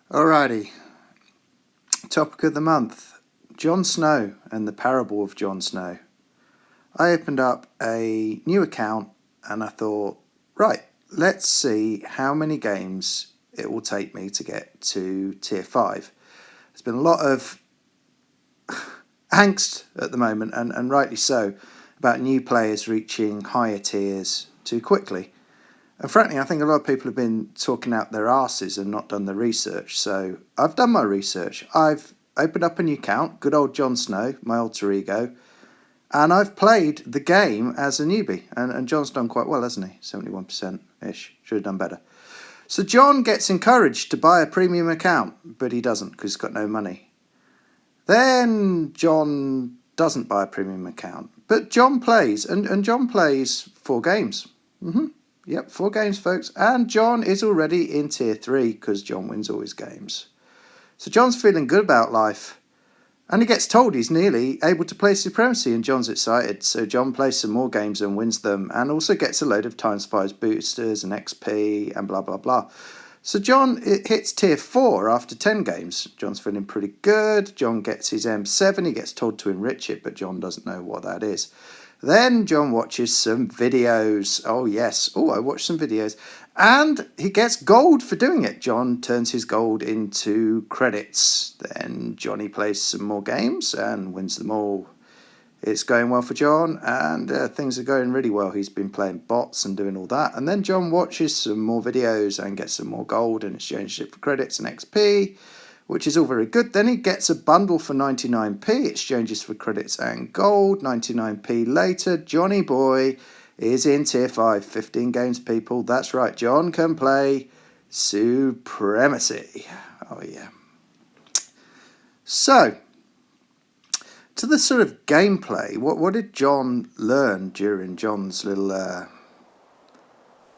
Alrighty, topic of the month, Jon Snow and the parable of Jon Snow. I opened up a new account and I thought, right, let's see how many games it will take me to get to tier 5. There's been a lot of angst at the moment, and rightly so, about new players reaching higher tiers too quickly. And frankly, I think a lot of people have been talking out their arses and not done the research. So I've done my research. I've opened up a new account, good old Jon Snow, my alter ego, and I've played the game as a newbie. And John's done quite well, hasn't he? 71%-ish. Should have done better. So John gets encouraged to buy a premium account, but he doesn't because he's got no money. Then John doesn't buy a premium account, but John plays, and John plays 4 games. Yep, 4 games, folks. And John is already in tier 3 because John wins all his games. So John's feeling good about life. And he gets told he's nearly able to play Supremacy, and John's excited. So John plays some more games and wins them, and also gets a load of ×5 boosters and XP and blah, blah, blah. So John hits tier 4 after 10 games. John's feeling pretty good. John gets his M7. He gets told to enrich it, but John doesn't know what that is. Then John watches some videos. Oh, yes. Oh, I watched some videos. And he gets gold for doing it. John turns his gold into credits. Then Johnny plays some more games and wins them all. It's going well for John, and things are going really well. He's been playing bots and doing all that. And then John watches some more videos and gets some more gold and exchanges it for credits and XP, which is all very good. Then he gets a bundle for 99p, exchanges for credits and gold. 99p later, Johnny boy is in tier 5. 15 games, people. That's right, John can play Supremacy. Oh, yeah. So, to the sort of gameplay, what did John learn during John's little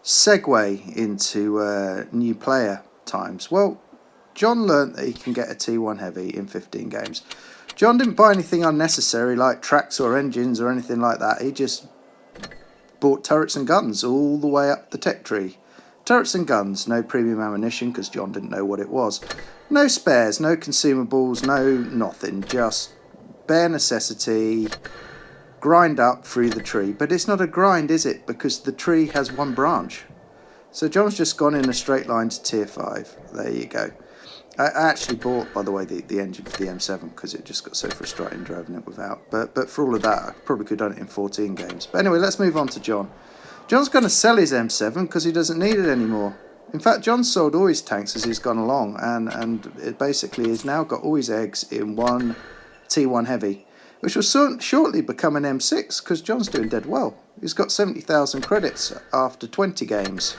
segue into new player times? Well, John learnt that he can get a T1 heavy in 15 games. John didn't buy anything unnecessary like tracks or engines or anything like that. He just bought turrets and guns all the way up the tech tree. Turrets and guns, no premium ammunition because John didn't know what it was. No spares, no consumables, no nothing. Just bare necessity, grind up through the tree. But it's not a grind, is it? Because the tree has one branch. So John's just gone in a straight line to tier 5. There you go. I actually bought, by the way, the engine for the M7 because it just got so frustrating driving it without. But for all of that, I probably could have done it in 14 games. But anyway, let's move on to John. John's going to sell his M7 because he doesn't need it anymore. In fact, John's sold all his tanks as he's gone along, and it basically has now got all his eggs in one T1 heavy, which will shortly become an M6 because John's doing dead well. He's got 70,000 credits after 20 games.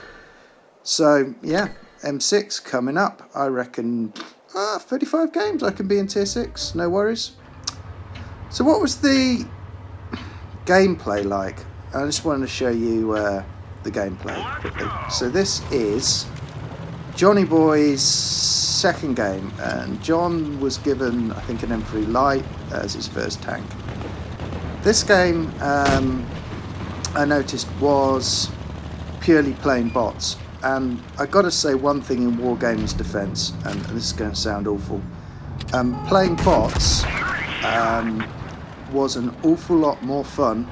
So, yeah. M6 coming up. I reckon 35 games I can be in tier 6, no worries. So what was the gameplay like? I just wanted to show you the gameplay quickly. So this is Johnny Boy's second game, and John was given, I think, an M3 Light as his first tank. This game I noticed was purely playing bots. And I got to say one thing in Wargaming's defence, and this is going to sound awful. Playing bots was an awful lot more fun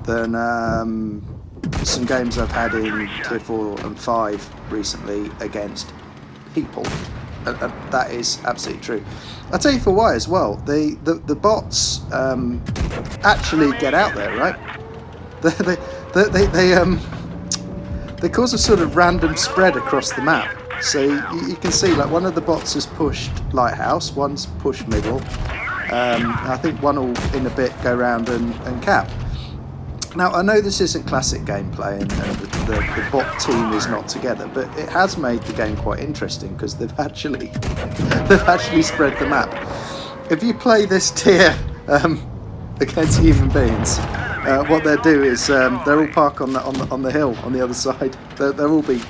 than some games I've had in tier 4 and 5 recently against people. That is absolutely true. I'll tell you for why as well. The bots actually get out there, right? They cause a sort of random spread across the map. So you can see, like, one of the bots has pushed Lighthouse, one's pushed Middle. I think one will in a bit go round and cap. Now, I know this isn't classic gameplay and the bot team is not together, but it has made the game quite interesting because they've actually spread the map. If you play this tier against human beings, what they'll do is they'll all park on the hill on the other side. They'll all be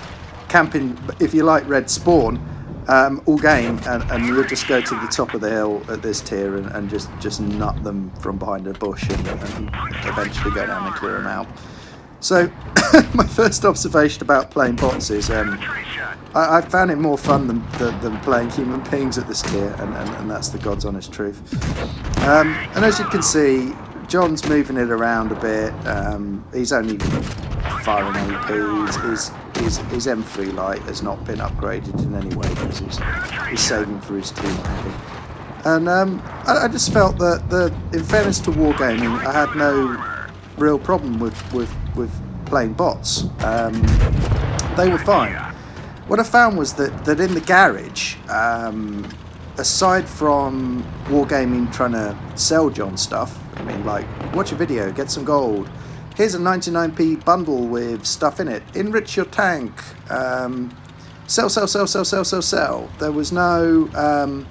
camping, if you like, red spawn all game, and you'll just go to the top of the hill at this tier and just nut them from behind a bush and eventually go down and clear them out. So my first observation about playing bots is I I found it more fun than playing human beings at this tier, and that's the God's honest truth. And as you can see, John's moving it around a bit. He's only firing APs. His M3 light has not been upgraded in any way because he's saving for his team heavy. And I just felt that, in fairness to Wargaming, I had no real problem with playing bots. They were fine. What I found was that in the garage, aside from Wargaming trying to sell John stuff, I mean, like, watch a video, get some gold, here's a 99p bundle with stuff in it, enrich your tank, sell. There was no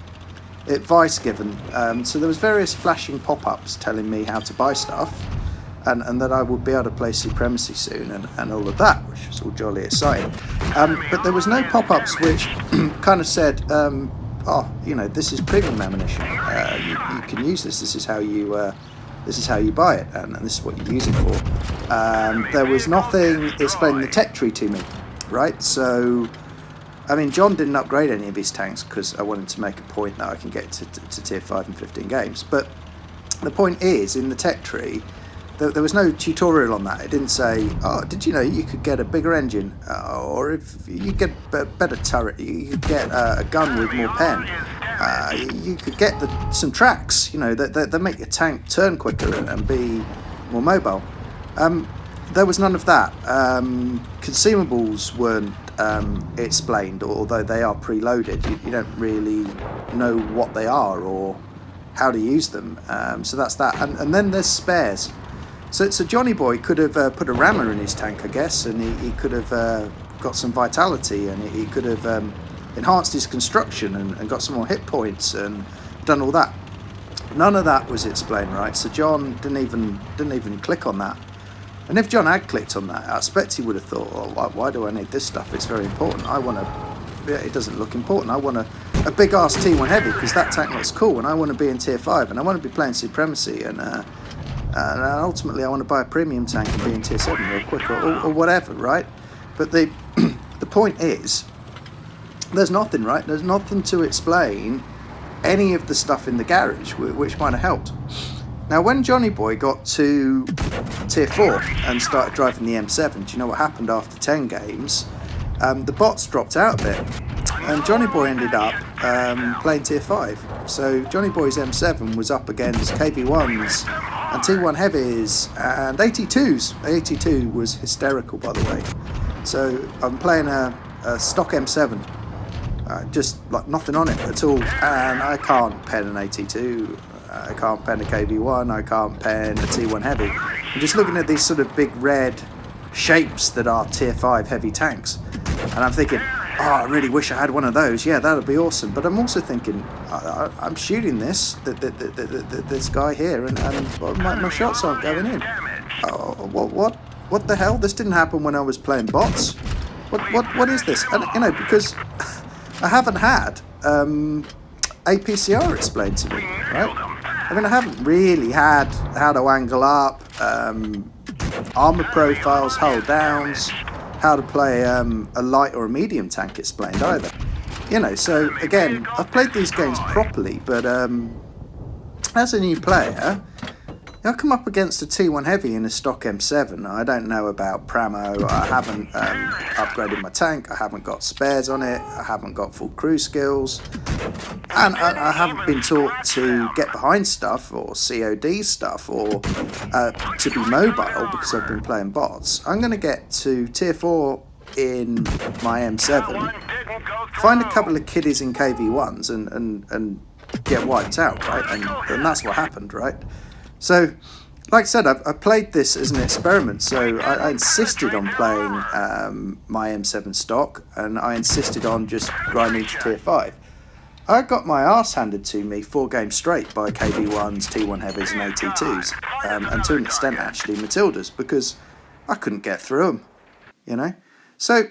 advice given, so there was various flashing pop-ups telling me how to buy stuff, and that I would be able to play Supremacy soon, and all of that, which was all jolly exciting. But there was no pop-ups which kind of said, oh, you know, this is premium ammunition. You can use this. This is how you buy it, and this is what you use it for. There was nothing explaining the tech tree to me, right? So, I mean, John didn't upgrade any of his tanks because I wanted to make a point that I can get to tier 5 in 15 games. But the point is, in the tech tree, there was no tutorial on that. It didn't say, oh, did you know you could get a bigger engine? Or if you get a better turret, you could get a gun with more pen. You could get some tracks, you know, that make your tank turn quicker and be more mobile. There was none of that. Consumables weren't explained, although they are preloaded. You don't really know what they are or how to use them. So that's that. And then there's spares. So Johnny Boy could have put a rammer in his tank, I guess, and he could have got some vitality, and he could have enhanced his construction and got some more hit points and done all that. None of that was explained, right? So John didn't even click on that. And if John had clicked on that, I expect he would have thought, oh, why do I need this stuff? It's very important. It doesn't look important. I want a big ass T1 heavy because that tank looks cool, and I want to be in tier 5, and I want to be playing Supremacy, and ultimately I want to buy a premium tank and be in tier 7 real quick, or whatever, right? But the point is, there's nothing, right? There's nothing to explain any of the stuff in the garage, which might have helped. Now, when Johnny Boy got to tier 4 and started driving the M7, do you know what happened after 10 games? The bots dropped out a bit, and Johnny Boy ended up playing tier 5. So Johnny Boy's M7 was up against KV1s and T1 heavies and 82s. 82 was hysterical, by the way. So I'm playing a stock M7, just like nothing on it at all, and I can't pen an 82. I can't pen a KV1, I can't pen a T1 heavy. I'm just looking at these sort of big red shapes that are tier 5 heavy tanks, and I'm thinking, oh, I really wish I had one of those. Yeah, that would be awesome. But I'm also thinking, I'm shooting this guy here, and my shots aren't going in. What the hell? This didn't happen when I was playing bots. What is this? And, you know, because I haven't had APCR explained to me, right? I mean, I haven't really had how to angle up, armor profiles, hull downs, how to play a light or a medium tank explained either. You know, so again, I've played these games properly, but as a new player, I come up against a T1 heavy in a stock M7. I don't know about Pramo, I haven't upgraded my tank, I haven't got spares on it, I haven't got full crew skills, and I haven't been taught to get behind stuff or COD stuff or to be mobile because I've been playing bots. I'm going to get to tier 4 in my M7, find a couple of kiddies in KV1s and get wiped out, right? And that's what happened, right? So, like I said, I played this as an experiment, so I insisted on playing my M7 stock, and I insisted on just grinding to tier 5. I got my arse handed to me 4 games straight by KV1s, T1 heavies and AT2s, and to an extent actually Matildas, because I couldn't get through them, you know? So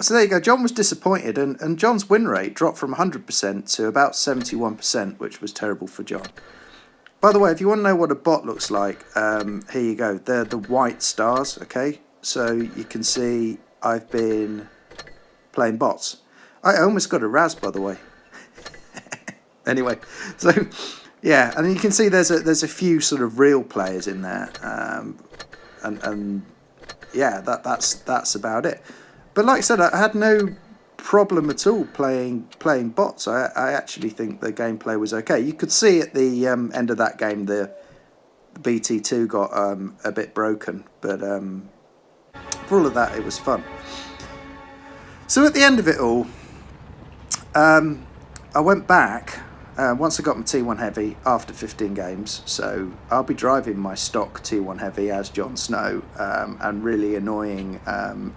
there you go, John was disappointed, and John's win rate dropped from 100% to about 71%, which was terrible for John. By the way, if you want to know what a bot looks like, here you go. They're the white stars, okay? So you can see I've been playing bots. I almost got a Raz, by the way. Anyway, so yeah, and you can see there's a few sort of real players in there, and yeah, that's about it. But like I said, I had no problem at all playing bots. I actually think the gameplay was okay. You could see at the end of that game the BT2 got a bit broken, but for all of that, it was fun. So at the end of it all, I went back once I got my T1 Heavy after 15 games. So I'll be driving my stock T1 Heavy as Jon Snow, and really annoying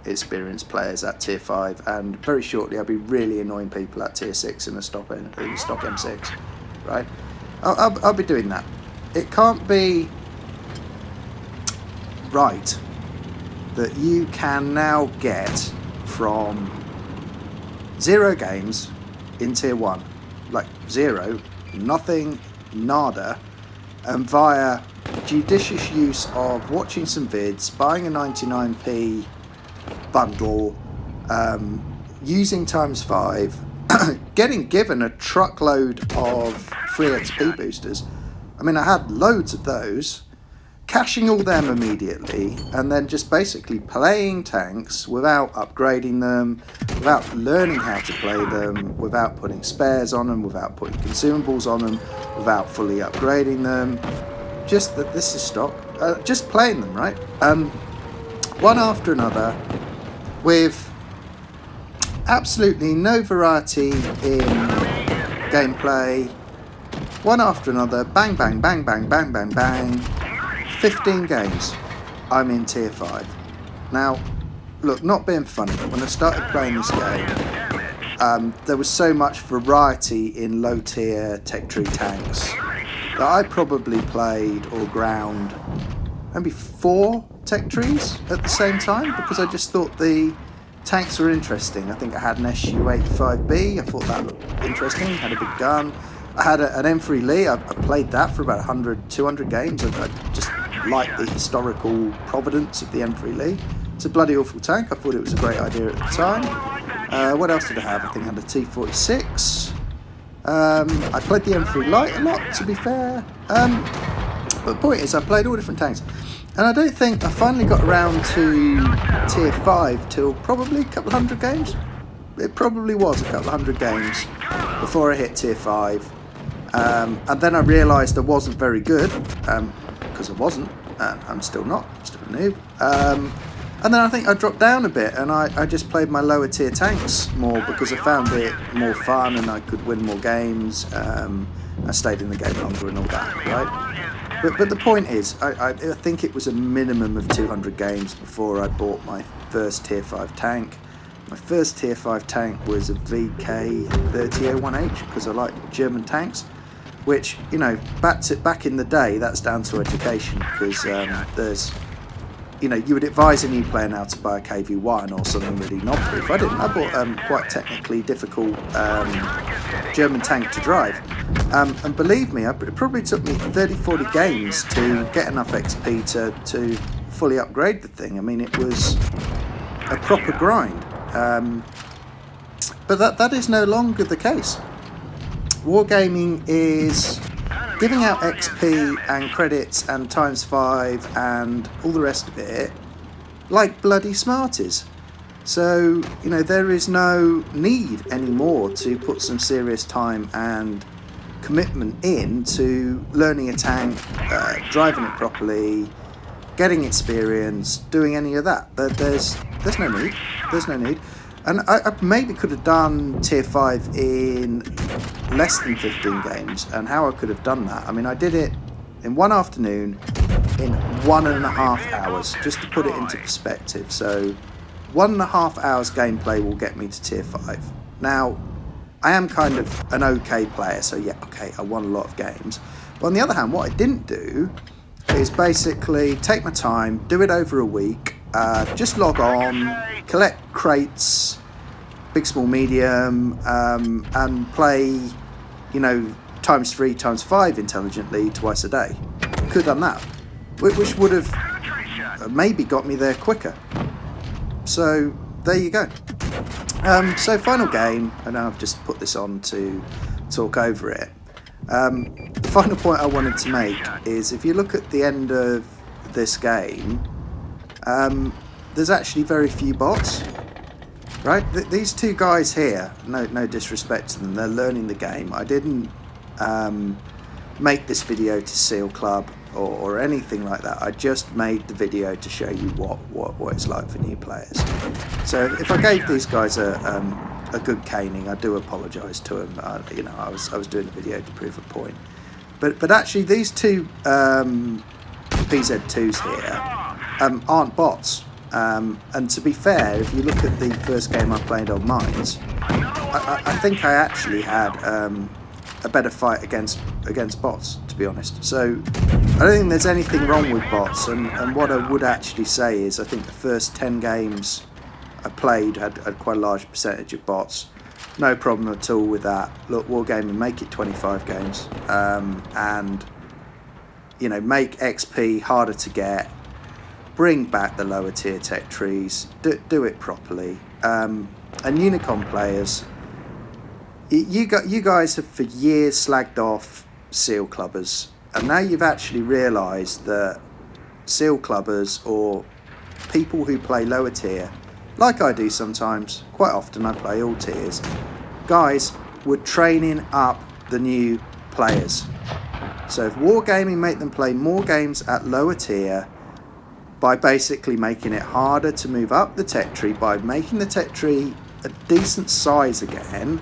experienced players at Tier 5, and very shortly I'll be really annoying people at Tier 6 in a stock M6, right? I'll be doing that. It can't be right that you can now get from 0 games in Tier 1, like 0, nothing, nada, and via judicious use of watching some vids, buying a 99p bundle, using ×5, getting given a truckload of free XP boosters. I mean, I had loads of those, cashing all them immediately, and then just basically playing tanks without upgrading them, without learning how to play them, without putting spares on them, without putting consumables on them, without fully upgrading them. Just that this is stock, just playing them, right? One after another, with absolutely no variety in gameplay. One after another, bang, bang, bang, bang, bang, bang, bang. 15 games, I'm in Tier 5. Now, look, not being funny, when I started playing this game, there was so much variety in low tier tech tree tanks that I probably played or ground maybe 4 tech trees at the same time, because I just thought the tanks were interesting. I think I had an SU-85B, I thought that looked interesting, had a big gun. I had an M3 Lee, I played that for about 100, 200 games. I just like the historical provenance of the M3 Lee. It's a bloody awful tank. I thought it was a great idea at the time. What else did I have? I think I had a T46. I played the M3 Light a lot, to be fair. But the point is, I played all different tanks. And I don't think I finally got around to Tier 5 till probably a couple hundred games. It probably was a couple hundred games before I hit Tier 5. And then I realised I wasn't very good, because I wasn't, and I'm still not, I'm still a noob. And then I think I dropped down a bit, and I just played my lower tier tanks more because I found it more fun and I could win more games. I stayed in the game longer and all that, right? But the point is, I think it was a minimum of 200 games before I bought my first Tier 5 tank. My first Tier 5 tank was a VK3001H, because I like German tanks. Which, you know, back in the day, that's down to education, because there's, you know, you would advise a new player now to buy a KV1 or something really non-proof. I didn't. I bought quite technically difficult German tank to drive. And believe me, it probably took me 30, 40 games to get enough XP to fully upgrade the thing. I mean, it was a proper grind. But that is no longer the case. Wargaming is giving out XP and credits and ×5 and all the rest of it like bloody Smarties. So, you know, there is no need anymore to put some serious time and commitment in to learning a tank, driving it properly, getting experience, doing any of that. There's no need. There's no need. And I maybe could have done Tier 5 in less than 15 games, and how I could have done that, I mean, I did it in one afternoon in 1.5 hours, just to put it into perspective. So 1.5 hours gameplay will get me to Tier 5. Now, I am kind of an okay player, so yeah, okay, I won a lot of games. But on the other hand, what I didn't do is basically take my time, do it over a week, just log on, collect crates, big, small, medium, and play, you know, ×3, ×5 intelligently twice a day. Could have done that, which would have maybe got me there quicker. So there you go. So final game, and I've just put this on to talk over it. The final point I wanted to make is if you look at the end of this game, there's actually very few bots, right? These two guys here, no disrespect to them, they're learning the game. I didn't make this video to seal club or anything like that. I just made the video to show you what it's like for new players. So if I gave these guys a good caning, I do apologise to them. I was doing the video to prove a point. But actually these two PZ2s here aren't bots. And to be fair, if you look at the first game I played on Mines, I think I actually had a better fight against bots, to be honest. So I don't think there's anything wrong with bots, and what I would actually say is I think the first 10 games I played had quite a large percentage of bots. No problem at all with that. Look, Wargaming, make it 25 games, and make XP harder to get, bring back the lower tier tech trees, do it properly, and Unicom players, you guys have for years slagged off seal clubbers, and now you've actually realised that seal clubbers, or people who play lower tier, like I do sometimes, quite often I play all tiers, guys were training up the new players. So if Wargaming make them play more games at lower tier by basically making it harder to move up the tech tree, by making the tech tree a decent size again,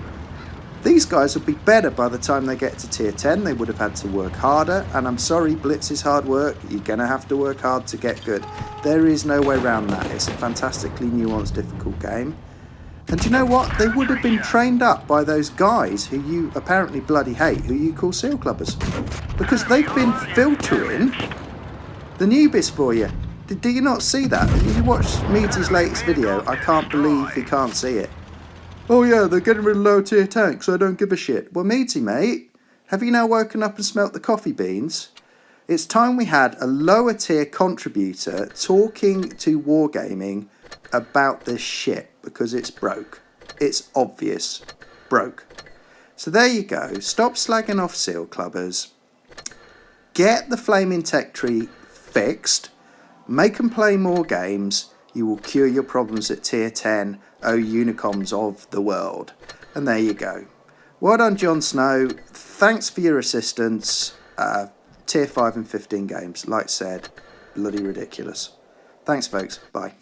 these guys would be better by the time they get to tier 10. They would have had to work harder, and I'm sorry, Blitz is hard work. You're going to have to work hard to get good. There is no way around that. It's a fantastically nuanced, difficult game. And you know what? They would have been trained up by those guys who you apparently bloody hate, who you call seal clubbers. Because they've been filtering the newbies for you. Do you not see that? Did you watch Meaty's latest video? I can't believe he can't see it. Oh yeah, they're getting rid of low tier tanks, so I don't give a shit. Well, Meaty, mate, have you now woken up and smelt the coffee beans? It's time we had a lower tier contributor talking to Wargaming about this shit, because it's broke. It's obvious. Broke. So there you go. Stop slagging off seal clubbers. Get the flaming tech tree fixed. Make them play more games. You will cure your problems at tier 10, oh Unicoms of the world. And there you go. Well done, Jon Snow. Thanks for your assistance. Tier 5 and 15 games, like I said, bloody ridiculous. Thanks, folks. Bye.